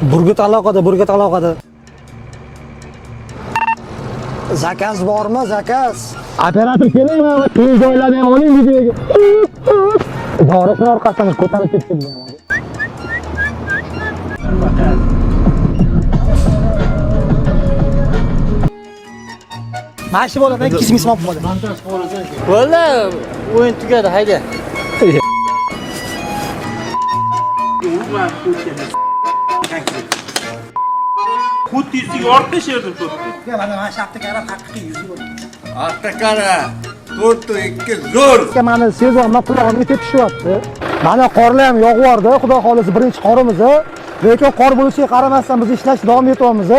Burgut aloqada. Zakaz bormi, zakaz? Operator kelaymi? To'y joylarni ham oling videoga. Dorishni orqasidan ko'tarib ketdim. Mashi boladan kismis olib bo'ldi. Bo'ldi, o'yin tugadi, hayda. Xuddi yuziga ortda sherdim to'pni. Mana shu hafta karam haqiqiy yuzi bo'ldi. Artakara 4-2 zo'r. Mana sezonda qulog'imga tepishyapti. Mana qorlar ham yog'vordi, xudo xolisi birinchi qorimiz. Lekin qor bo'lishiga qaramasdan biz ishlash davom etyapmiz.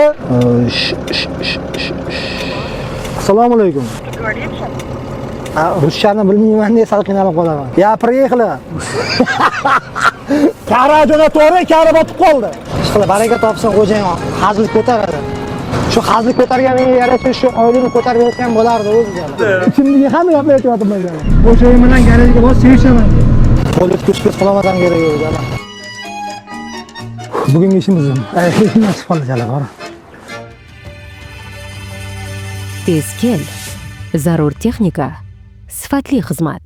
Assalomu alaykum. Ruschani bilmayman deb sal qiynalib qolaman. Ya, приехали. Kara jo'nato'g'ri, kara botib qoldi. Ishqilib baraka topsin xo'jayin, hazil ko'taradi. Shu hazil ko'targaniga yarasha shu oilani ko'tarib yotgan bo'lardi o'ziga. Ichimdagi hamma gapni aytyapman men. Xo'jayin bilan garajga borib sevishaman. Qo'lga kuch qilmasam kerak edi. Bugungi ishimiz nasib qildi jalalar. Tezkel. Zarur texnika. Sifatli xizmat.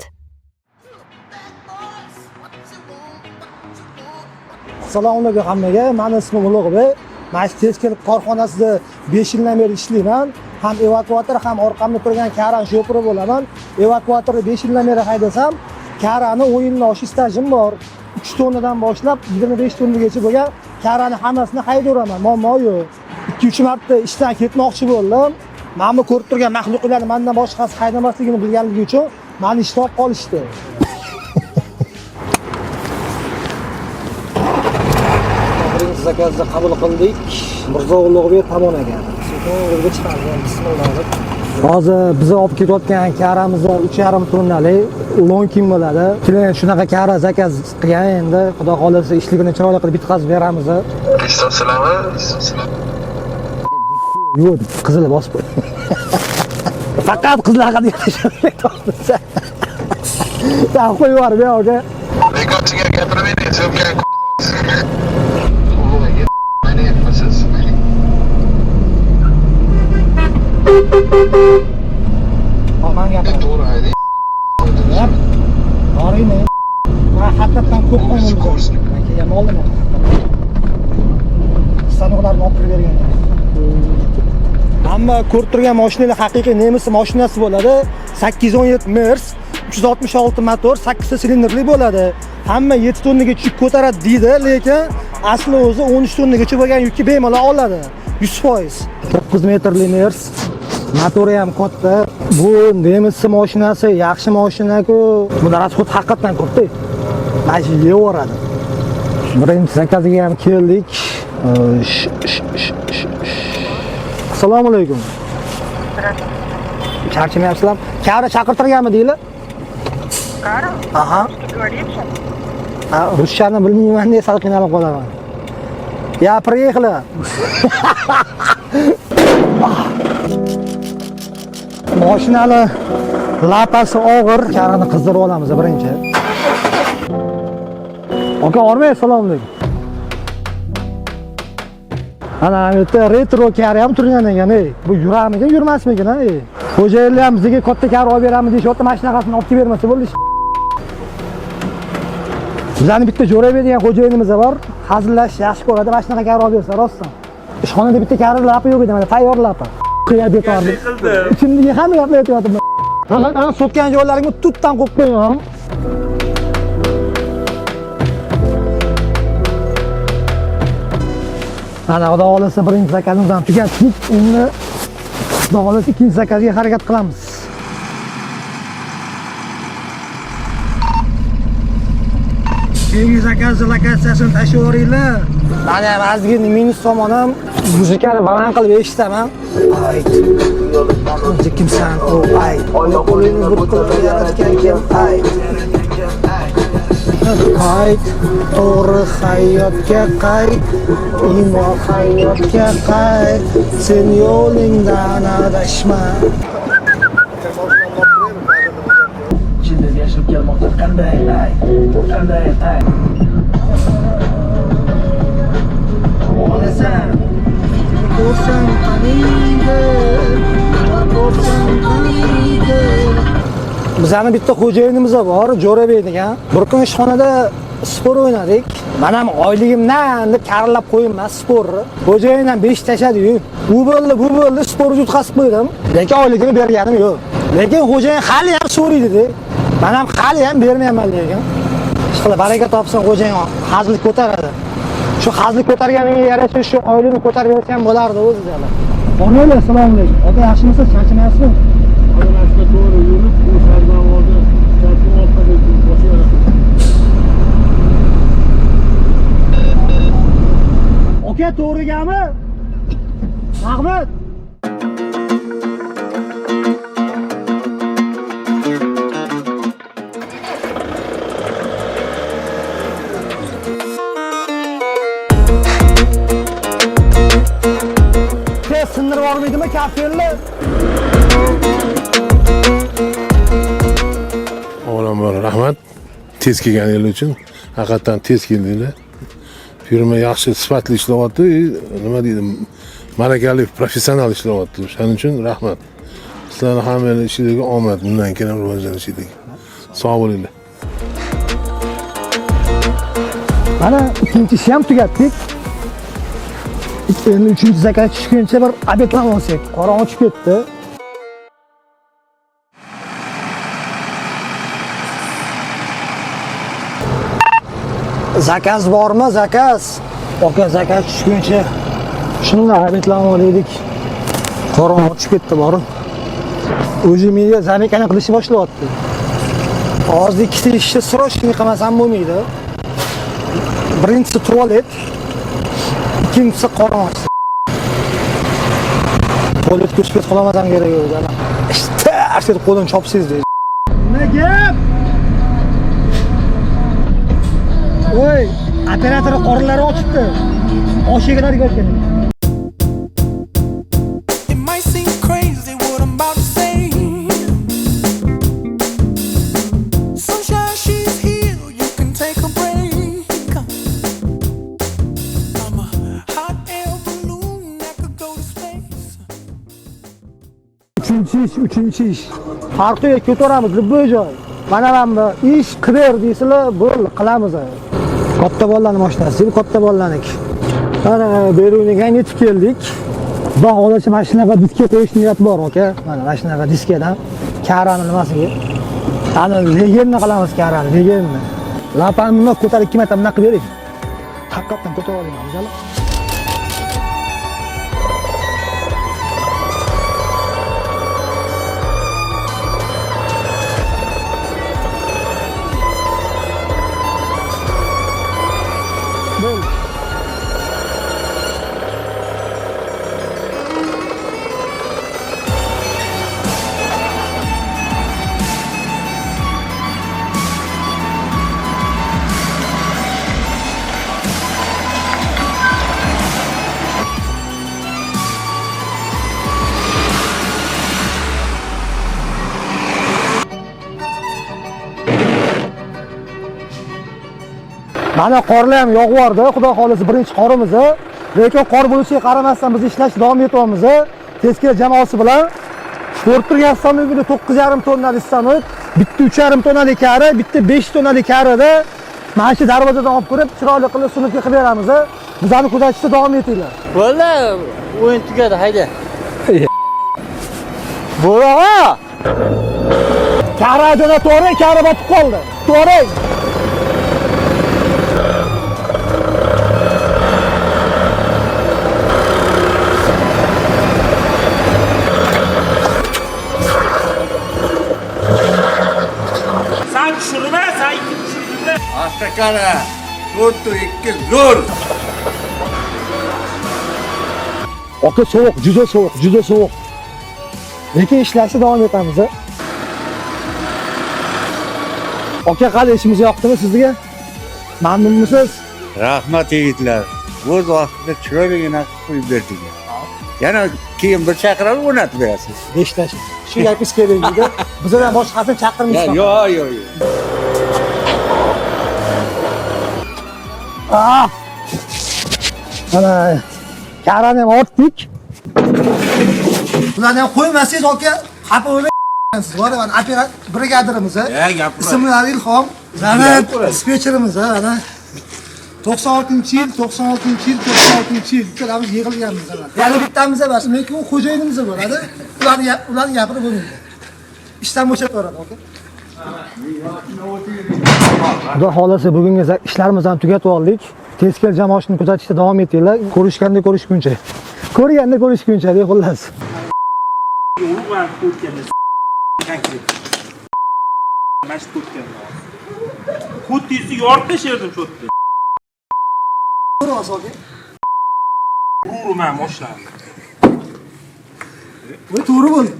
Assalomu alaykum hammaga. Meni ismim Ulug'bek. Mana shu Tezkel korxonasida 5 yildan beri ishlayman. Ham evakuator, ham orqamda turgan Karan shoferi bo'laman. Evakuatorni 5 yildan beri haydasam, Karani 10 yildan oshiq stajim bor. 3 tonnadan boshlab 25 tonnagacha bo'lgan Karani hammasini haydayveraman. Muammo yo'q. 2-3 marta ishdan ketmoqchi bo'ldim. Mana bu ko'rib turgan maxluqlarni mendan boshqasi haydamasligini bilganligi uchun meni ishdan olib qolishdi. Birinchi zakazda qabul qildik. Mirzo Ulug'bek tomoniga. Sekin chiqardim. Bismillah. Hozir biz olib ketayotgan karamiz 3,5 tonnalik ulon kim bo'ladi. Keling shunaqa kara zakaz qilgan endi xudo xolisa ishligini chiroyli qilib bitkazib beramiz. Yo'q, qizil bosib qo'y. Faqat qizlar haqida gapirishamiz. Sen qo'yib yubor bu yoqqa. Bekorchiga gapirmaydi, so'mga. Aman gapir. To'g'ri ayting. Boraymi? Men haqiqatan ko'p qo'ydim. Men kelgan oldim. Sanoqlarni olib kirib bergan. Hamma ko'rib turgan mashinalar haqiqiy nemis mashinasi bo'ladi. 817 Mers, 366 motor, 8 silindrli bo'ladi. Hamma 7 tonnagacha yuk ko'taradi deydi, lekin asli o'zi 13 tonnagacha bo'lgan yukni bemalol oladi. 100%. 9 metrli Mers. Motori ham katta. Bu nemis mashinasi, yaxshi mashina-ku. Buni rasxod haqiqatan ko'pda. Mana shu yevoradi. Birinchi zakazga ham keldik. Assalomu alaykum. Charchamayapsizlar? Kara chaqirtirganmi deylar? Kara? Aha. Говорится? Ruschani bilmayman deb sal qiynalib qolaman. Ya, приехали. Mashinani lapasi og'ir, karani qizdirib olamiz birinchi. Aka, ormay, assalomu alaykum. Ana yerda retro kar ham turgan ekan, bu yurammikan, yurmasmikan, Xo'jayinlar ham bizga katta kar olib beramiz deyapti, mashinasini olib kelib bermasa bo'ldi. Bizlarning bitta jo'rayib degan xo'jayinimiz bor. Hazillash yaxshi ko'radi, mashinaga kar olib bersa, rostdan. Ishxonada bitta kar lapa yo'q edi, mana tayyor lapa. Qiyab betordi. Ichimdagi hamma gapni aytyapman. Ana sotgan joylaringni tutdan qo'yib qo'yaman. Ana xudo xolisa birinchi zakazimizni ham tugatdik. Endi xudo xolisa ikkinchi zakazga harakat qilamiz. Keyingi zakazning lokatsiyasini tashlab yuboringlar. Mana ham ozgina minus tomonim, muzikani baland qilib eshitaman. Ayt. Kimsan? Ayt. Oyoq qo'lingni bir qilib yaratgan kim? Ayt. Qayt, to'g'ri hayotga qayt, iymon hayotga qayt, sen yo'lingdan adashma. Ichida yashab kelmoqda qanday ay, qanday ay. Bizani bitta xo'jayinimiz bor, Jo'rabek degan. Bir kun ishxonada spor o'ynadik. Men ham oyligimdan deb karillab qo'yibman sporni. Xo'jayin ham 5 tashadi-yu. Bu bo'ldi, sporni yutqazib qo'ydim. Lekin oyligini berganim yo'q. Lekin xo'jayin hali ham so'raydi-da. Men ham hali ham bermayman lekin. Ishqilib baraka topsin xo'jayin, hazil ko'taradi. Shu hazil ko'targaniga yarasha shu oyligini ko'tarib bersam bo'lardi o'zi jala. O'rnaylar, assalomu alaykum. Ota yaxshimisiz? Charchamayapsizmi? Orasida to'g'ri yurib, bu sarzavorni charchim orqaga bosib Aka to'g'rigami? Rahmat. Sindirib olmaydimi kafelni? Avvalambor rahmat. Tez kelganingiz uchun. Haqiqatan tez keldinglar. Firma yaxshi sifatli ishlayapti, nima deydi, malakali, professional ishlayapti. Shuning uchun rahmat. Sizlarning hammaning ishingizga omad, bundan keyin ham rivojlanishingizga. Sog' bo'linglar. Mana ikkinchi ishni ham tugatdik. Endi uchinchi zakat tushguncha bir obedlam olsak, qorong'i tushib ketdi. Zakaz bormi? Zakaz. Aka zakat tushguncha shunday obedlam olaylik. Qorong'i tushib ketdi borim. O'zi menga zamekani qilishni boshlayapti. Hozir ikkita ishni srochniy qilmasam bo'lmaydi. Birinchisi tualet, ikkinchisi qorong'i. Tualetga tushib qolamasam kerak edi. Ishtar qo'lim chopsiz deydi. Nima gap? Voy, operator qornlari ochibdi. Oshigalarga o'tgan. It might seem crazy what I'm about to say. Sunshine, she's here, you can take a break. I'm a hot air balloon that could go to space. Uchinchi ish. Farqiga ko'taramiz, любой joy. Mana bu ish qidir deysizlar, bo'ldi, qilamiz. Katta bolalarning mashinasi, katta bolalarniki. Mana Beruniga yetib keldik. Bog' olachi mashinaga diska qo'yish niyat bor, aka. Mana mashinaga diskadan karani nimasiga. Ana legenda qilamiz karani, legenda. Lapanni ko'tarib 2 marta bunaqa bering. Haqiqatan ko'tarib oling, amjala. Mana qorlar ham yog'vordi, xudo xolisi birinchi qorimiz. Lekin qor bo'lishiga qaramasdan biz ishlashni davom etyapmiz. Tezkor jamoasi bilan ko'rib turgan samolyotda 9,5 tonnalik samolyot, bitta 3,5 tonnalik kari, bitta 5 tonnalik karida mana shu darvozadan olib kirib, chiroyli qilib sunuvga qilib beramiz. Bizani kuzatishda davom etinglar. Bo'ldi, o'yin tugadi, hayda. Bo'ra! Kara jo'nato'g'ri, kara botib qoldi. To'g'ri. Sen düşürme, sen iki düşürdün. Astakara, 4-2 zo'r. Aka sovuq, juda sovuq, juda sovuq. Lekin ishlashda davom etamiz. Aka qani ishimiz yoqdimi sizga? Mamnunmisiz? Rahmat yigitlar. O'z vaqtida chiroyligina qo'yib berdingiz. Yana keyin bir chaqirib o'rnatib berasiz. 5 tash. Shu gapingiz kerak edi. Biz ham boshqasini chaqirmaymiz. Yo'q. Mana karani ham ortdik. Bularni ham qo'ymasangiz aka, xafa bo'lmang. Siz bor, mana operator brigadirimiz, gapirma. ismlari Ilhom, Zanat dispetcherimiz, ana 96-yil, 96-yil, 96-yil ikkalamiz yig'ilganmiz ana. Yana bittamiz emas, lekin u xo'jayinimiz bo'ladi. Ularni gapirib bo'lmaydi. Ishdan bo'shatib yuboradi, aka. Xudo xolasa bugungi ishlarimizni ham tugatib oldik. Tezkor jamoasini kuzatishda davom etinglar. Ko'rishganda ko'rishguncha. Ko'rganda ko'rishguncha deb xullas. Ulug'lar ko'rganda konkret. Mash ko'rganda. Xuddi yorta sherdim shu yerda. To'g'ri aka. Ururman mashlarni. Voy to'g'ri bo'ldi.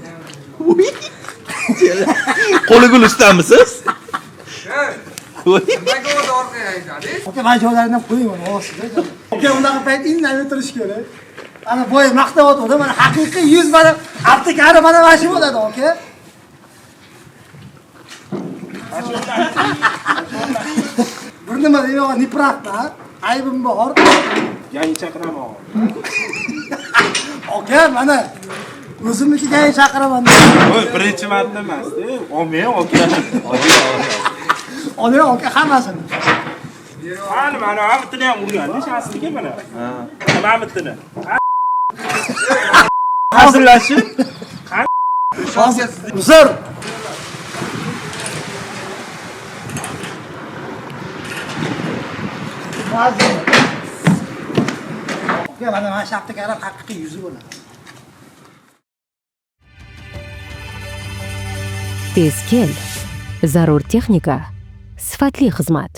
Qo'li gul ustamisiz? Aka, men joylarini qo'ying mana ostida. Aka, unaqa payt indamay turish kerak. Ana boy maqtayotdi, mana haqiqiy 100 mana aptekari mana shu bo'ladi, aka. Bir nima deyman, nipravda, aybim bor. Yangi chaqiraman. Aka, mana o'zimnikiga chaqiraman. Voy, birinchi marta emas-da. Olmay, aka. Oling, aka, hammasini. Mana avtini ham urganda, shasiga mana. Mana avtini. Hazırlaşın. Uzr. Hozir. Aka, mana shu aptekari haqiqiy yuzi bo'ladi. Tezkel. Zarur texnika. Sifatli xizmat.